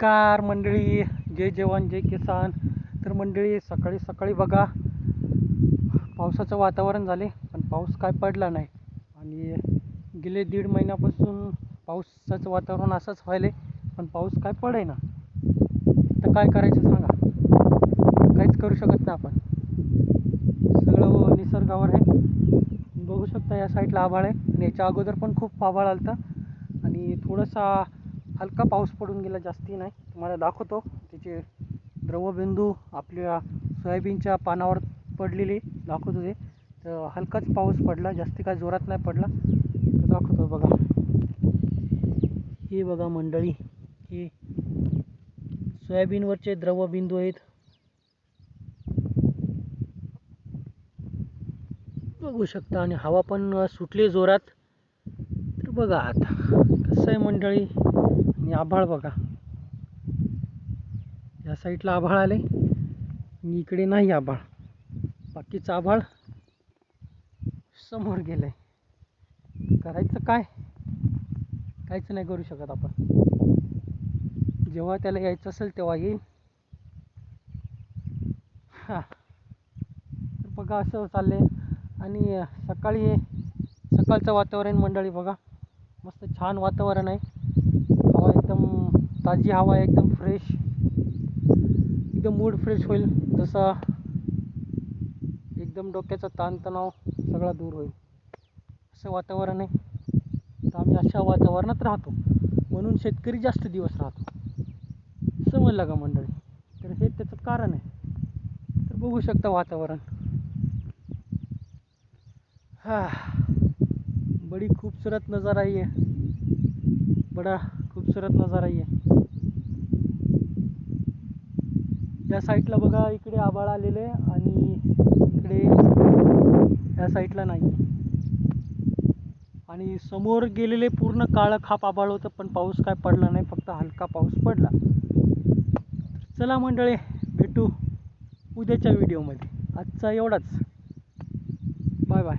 नमस्कार मंडळी, जय जवान जय किसान. तर मंडळी सकाळी सकाळी बघा पावसाचं वातावरण झाले पण पाऊस काय पडला नाही. आणि गेले 1.5 महिन्यापासून पावसाचं वातावरण असंच व्हायले पण पाऊस काय पडेना. तर काय करायचं सांगा, काहीच करू शकत नाही आपण. सगळं निसर्गावर आहे. बघू शकता या साईडला आभाळ आहे आणि याच्या अगोदर पण खूप आभाळ आलता आणि थोडासा हलका पाऊस पडून गेला, जास्ती नाही. तुम्हाला दाखवतो त्याचे द्रवबिंदू आपल्या सोयाबीनच्या पानावर पडलेले दाखवतो. ते तर हलकाच पाऊस पडला, जास्ती काय जोरात नाही पडला. तर दाखवतो बघा, हे बघा मंडळी, हे सोयाबीनवरचे द्रवबिंदू आहेत. बघू शकता आणि हवा पण सुटली जोरात. तर बघा आता कसं आहे मंडळी. आणि आभाळ बघा, या साईडला आभाळ आले आणि इकडे नाही आभाळ. बाकीचं आभाळ समोर गेलंय. करायचं काय, काहीच नाही करू शकत आपण. जेव्हा त्याला यायचं असेल तेव्हा येईल. हा, तर बघा असं चाललंय. आणि सकाळचं वातावरण मंडळी बघा, मस्त छान वातावरण आहे. हवा एकदम ताजी हवा आहे, एकदम फ्रेश, एकदम मूड फ्रेश होईल. जसा एकदम डोक्याचा ताणतणाव सगळा दूर होईल असं वातावरण आहे. तर आम्ही अशा वातावरणात राहतो म्हणून शेतकरी जास्त दिवस राहतो. समजलं का मंडळी? तर हे त्याचं कारण आहे. तर बघू शकता वातावरण, हा बड़ी खूबसूरत नज़ारा ये, बड़ा खूबसूरत नज़ारा ये. या साईडला बघा, इकडे आभाळ आलेले आणि इकडे या साईडला नाही. आणि समोर गेलेले पूर्ण काळं खाप आभाळ होतं पण पाऊस काय पडला नाही, फक्त हलका पाऊस पडला. चला मंडळी, भेटू उद्याच्या व्हिडिओमध्ये. आजचा एवढाच. Bye bye.